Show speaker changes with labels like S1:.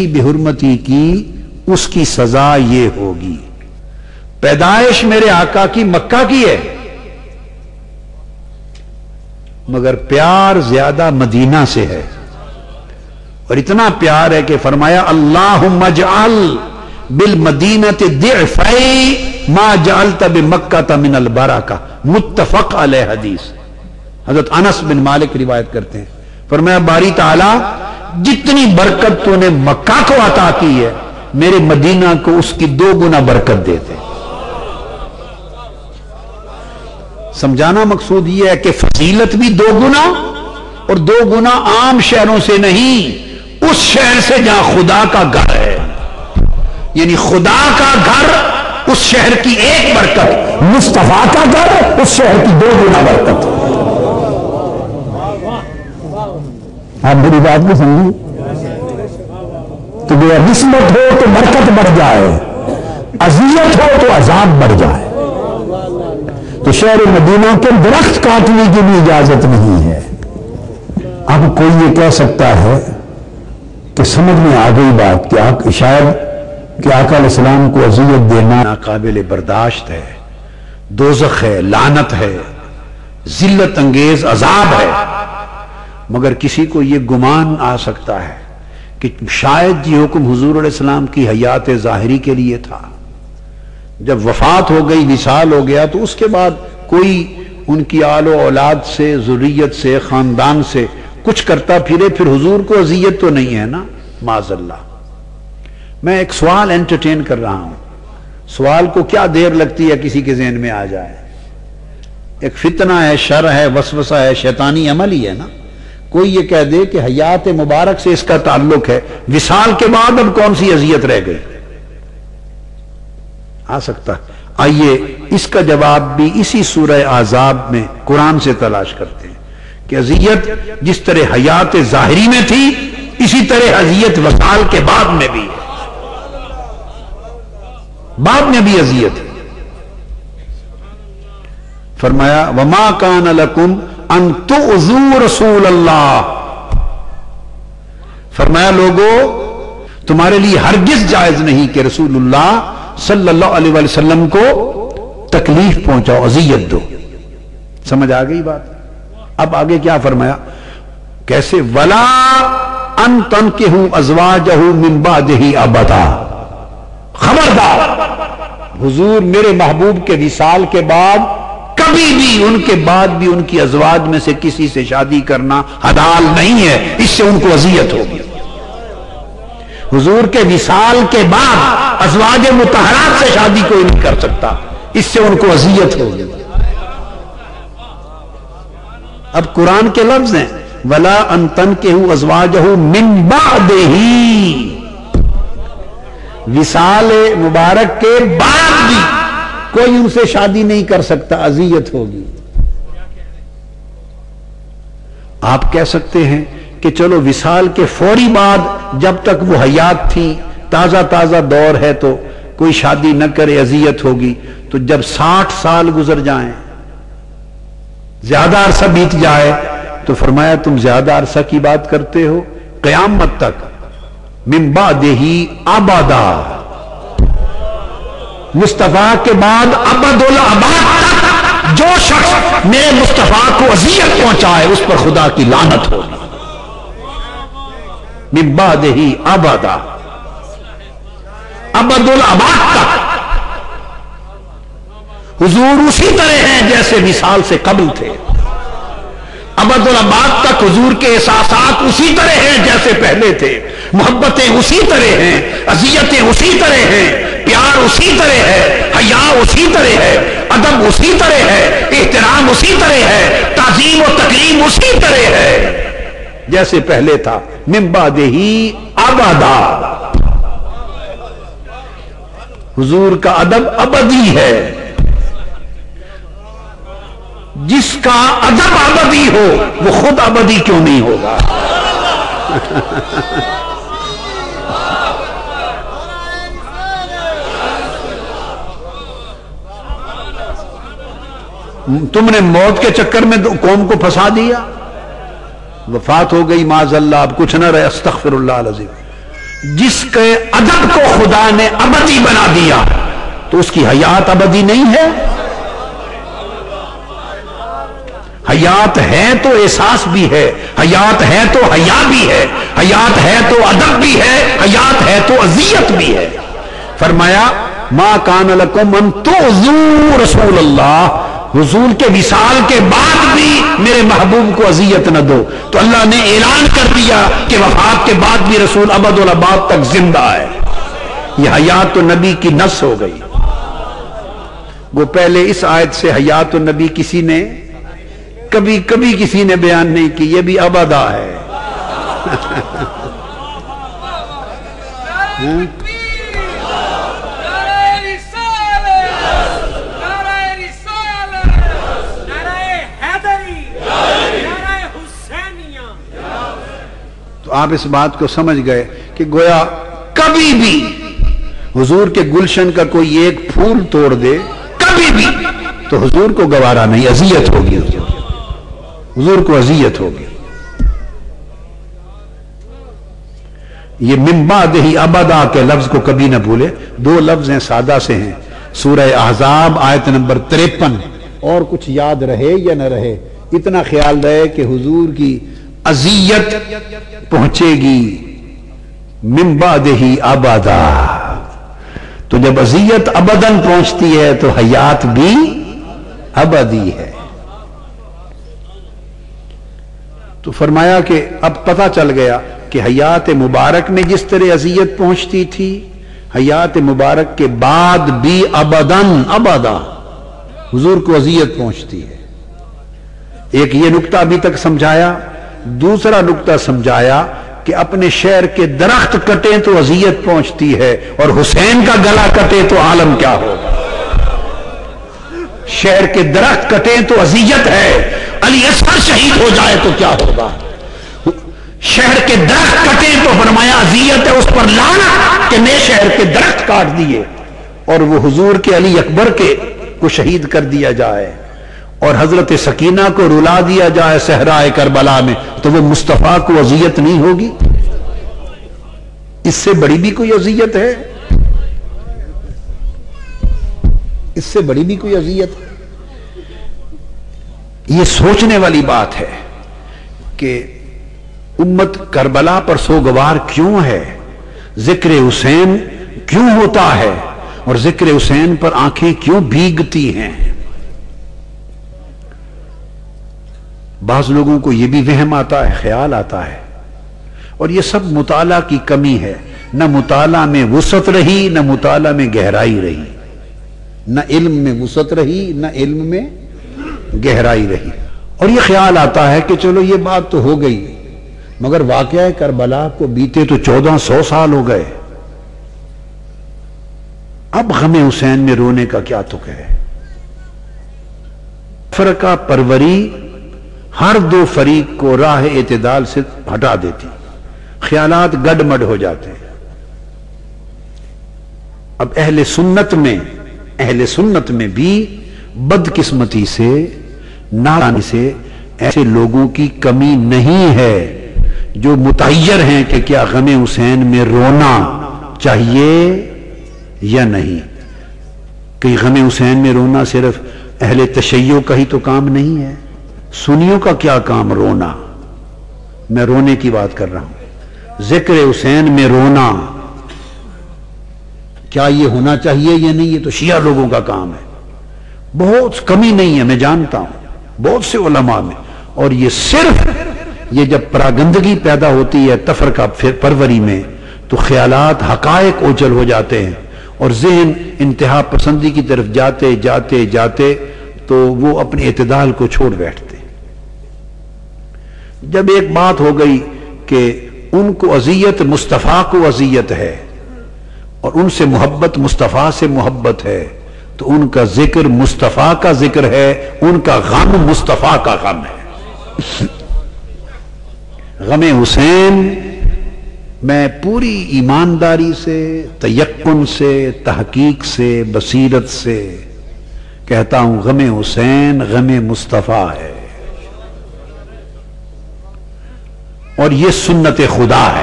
S1: بحرمتی کی اس کی سزا یہ ہوگی. پیدائش میرے آقا کی مکہ کی ہے مگر پیار زیادہ مدینہ سے ہے، اور اتنا پیار ہے کہ فرمایا اللہم اجعل بالمدینۃ ضعفی ما جعلت بمکہ من البرکہ، متفق علیہ حدیث. حضرت انس بن مالک روایت کرتے ہیں، فرمایا باری تعالی جتنی برکت تو نے مکہ کو عطا کی ہے میرے مدینہ کو اس کی 2 گنا برکت دیتے. سمجھانا مقصود یہ ہے کہ فضیلت بھی 2 گنا، اور 2 گنا عام شہروں سے نہیں، اس شہر سے جہاں خدا کا گھر ہے. یعنی خدا کا گھر اس شہر کی 1 برکت، مصطفیٰ کا گھر اس شہر کی 2 گنا برکت. آپ میری بات کو سمجھیں تو جو نسبت ہو تو برکت بڑھ جائے، اذیت ہو تو عذاب بڑھ جائے. تو شہر مدینہ کے درخت کاٹنے کی بھی اجازت نہیں ہے. اب کوئی یہ کہہ سکتا ہے کہ سمجھ میں آ گئی بات کہ شاید کہ آقا علیہ السلام کو اذیت دینا ناقابل برداشت ہے، دوزخ ہے، لعنت ہے، ذلت انگیز عذاب ہے. مگر کسی کو یہ گمان آ سکتا ہے کہ شاید یہ حکم حضور علیہ السلام کی حیات ظاہری کے لیے تھا. جب وفات ہو گئی، وصال ہو گیا، تو اس کے بعد کوئی ان کی آل و اولاد سے، ذریت سے، خاندان سے کچھ کرتا پھرے، پھر حضور کو اذیت تو نہیں ہے نا، معاذ اللہ. میں ایک سوال انٹرٹین کر رہا ہوں، سوال کو کیا دیر لگتی ہے کسی کے ذہن میں آ جائے. ایک فتنہ ہے، شر ہے، وسوسہ ہے، شیطانی عمل ہی ہے نا. کوئی یہ کہہ دے کہ حیات مبارک سے اس کا تعلق ہے، وصال کے بعد اب کون سی اذیت رہ گئی؟ آ سکتا ہے. آئیے اس کا جواب بھی اسی سورہ احزاب میں قرآن سے تلاش کرتے ہیں کہ اذیت جس طرح حیات ظاہری میں تھی اسی طرح اذیت وصال کے بعد میں بھی، اذیت. فرمایا وما کان لکم ان تؤذوا رسول اللہ، فرمایا لوگو تمہارے لیے ہرگز جائز نہیں کہ رسول اللہ صلی اللہ علیہ وسلم کو تکلیف پہنچاؤ، اذیت دو. سمجھ آ گئی بات؟ اب آگے کیا فرمایا؟ کیسے؟ ولا ان تنکحوا ازواجہ من بعدہ ابدا، خبردار حضور میرے محبوب کے وصال کے بعد کبھی بھی ان کے بعد بھی ان کی ازواج میں سے کسی سے شادی کرنا حلال نہیں ہے، اس سے ان کو اذیت ہوگی. حضور کے وصال کے بعد ازواج مطہرات سے شادی کوئی نہیں کر سکتا، اس سے ان کو اذیت ہوگی. اب قرآن کے لفظ ہیں ولا ان تنکحوا ازواجہ من بعدہ، وصال مبارک کے بعد بھی کوئی ان سے شادی نہیں کر سکتا، اذیت ہوگی. آپ کہہ سکتے ہیں کہ چلو وصال کے فوری بعد جب تک وہ حیات تھی، تازہ دور ہے تو کوئی شادی نہ کرے، اذیت ہوگی. تو جب 60 سال گزر جائیں، زیادہ عرصہ بیت جائے، تو فرمایا تم زیادہ عرصہ کی بات کرتے ہو، قیامت تک من بعدہ ابدا، مصطفیٰ کے بعد ابد الاباد تک جو شخص میرے مصطفیٰ کو اذیت پہنچائے اس پر خدا کی لعنت ہوگی. من بعدہ ابدا، ابد الاباد تک. حضور اسی طرح ہیں جیسے وصال سے قبل تھے، ابد الاباد تک حضور کے احساسات اسی طرح ہیں جیسے پہلے تھے، محبتیں اسی طرح ہیں، اذیتیں اسی طرح ہیں، پیار اسی طرح ہے، حیا اسی طرح ہے، ادب اسی طرح ہے، احترام اسی طرح ہے، تعظیم و تکریم اسی طرح ہے جیسے پہلے تھا. من بعدہ ابدا، حضور کا ادب ابدی ہے. جس کا ادب ابدی ہو وہ خود ابدی کیوں نہیں ہوگا؟ تم نے موت کے چکر میں قوم کو پھنسا دیا، وفات ہو گئی معاذ اللہ، اب کچھ نہ رہے، استغفر اللہ العظیم. جس کے ادب کو خدا نے ابدی بنا دیا تو اس کی حیات ابدی نہیں ہے؟ حیات ہے تو احساس بھی ہے، حیات ہے تو حیا بھی ہے، حیات ہے تو ادب بھی ہے، حیات ہے تو اذیت بھی ہے۔ فرمایا ما کان لکم ان تؤذوا رسول اللہ، حضور کے وصال کے بعد بھی میرے محبوب کو اذیت نہ دو۔ تو اللہ نے اعلان کر دیا کہ وفات کے بعد بھی رسول ابد الاباد تک زندہ ہے۔ یہ حیات النبی کی نص ہو گئی۔ وہ پہلے اس آیت سے حیات النبی کسی نے کبھی کسی نے بیان نہیں کی، یہ بھی ابدا ہے۔ تو آپ اس بات کو سمجھ گئے کہ گویا کبھی بھی حضور کے گلشن کا کوئی ایک پھول توڑ دے کبھی بھی تو حضور کو گوارا نہیں، اذیت ہوگی، حضور کو اذیت ہوگی۔ یہ من بعدہ ابدا کے لفظ کو کبھی نہ بھولے، دو لفظ ہیں سادہ سے ہیں، سورہ احزاب آیت نمبر 53، اور کچھ یاد رہے یا نہ رہے اتنا خیال رہے کہ حضور کی اذیت پہنچے گی من بعدہ ابدا۔ تو جب اذیت ابداً پہنچتی ہے تو حیات بھی ابدی ہے۔ تو فرمایا کہ اب پتہ چل گیا کہ حیات مبارک میں جس طرح اذیت پہنچتی تھی، حیات مبارک کے بعد بھی ابداً ابدا حضور کو اذیت پہنچتی ہے۔ ایک یہ نقطہ ابھی تک سمجھایا، دوسرا نقطہ سمجھایا کہ اپنے شہر کے درخت کٹیں تو اذیت پہنچتی ہے، اور حسین کا گلا کٹے تو عالم کیا ہوگا۔ شہر کے درخت کٹیں تو اذیت ہے، علی اصغر شہید ہو جائے تو کیا ہوگا۔ شہر کے درخت کٹیں تو فرمایا اذیت ہے، اس پر لعنت کہ میں شہر کے درخت کاٹ دیے، اور وہ حضور کے علی اکبر کے کو شہید کر دیا جائے، اور حضرت سکینہ کو رلا دیا جائے صحرائے کربلا میں، تو وہ مصطفیٰ کو اذیت نہیں ہوگی؟ اس سے بڑی بھی کوئی اذیت ہے؟ اس سے بڑی بھی کوئی اذیت ہے؟ یہ سوچنے والی بات ہے کہ امت کربلا پر سوگوار کیوں ہے، ذکر حسین کیوں ہوتا ہے، اور ذکر حسین پر آنکھیں کیوں بھیگتی ہیں۔ بعض لوگوں کو یہ بھی وہم آتا ہے، خیال آتا ہے، اور یہ سب مطالعہ کی کمی ہے، نہ مطالعہ میں وسعت رہی، نہ مطالعہ میں گہرائی رہی، نہ علم میں وسعت رہی، نہ علم میں گہرائی رہی، اور یہ خیال آتا ہے کہ چلو یہ بات تو ہو گئی، مگر واقعہ کربلا کو بیتے تو 1400 سال ہو گئے، اب غم حسین میں رونے کا کیا تک ہے۔ فرقہ پروری ہر دو فریق کو راہ اعتدال سے ہٹا دیتی، خیالات گڈ مڈ ہو جاتے ہیں۔ اب اہل سنت میں بھی بدقسمتی سے، نادانی سے ایسے لوگوں کی کمی نہیں ہے جو متحیر ہیں کہ کیا غم حسین میں رونا چاہیے یا نہیں۔ کہ غم حسین میں رونا صرف اہل تشیع کا ہی تو کام نہیں ہے، سنیوں کا کیا کام رونا؟ میں رونے کی بات کر رہا ہوں۔ ذکر حسین میں رونا کیا یہ ہونا چاہیے یا نہیں؟ یہ تو شیعہ لوگوں کا کام ہے، بہت کمی نہیں ہے، میں جانتا ہوں بہت سے علماء میں، اور یہ صرف یہ جب پراگندگی پیدا ہوتی ہے تفرقہ پروری میں تو خیالات حقائق اوجھل ہو جاتے ہیں، اور ذہن انتہا پسندی کی طرف جاتے جاتے جاتے تو وہ اپنے اعتدال کو چھوڑ بیٹھتے۔ جب ایک بات ہو گئی کہ ان کو اذیت مصطفیٰ کو اذیت ہے، اور ان سے محبت مصطفیٰ سے محبت ہے، تو ان کا ذکر مصطفیٰ کا ذکر ہے، ان کا غم مصطفیٰ کا غم ہے۔ غم حسین میں پوری ایمانداری سے، تیقن سے، تحقیق سے، بصیرت سے کہتا ہوں، غم حسین غم مصطفیٰ ہے، اور یہ سنت خدا ہے۔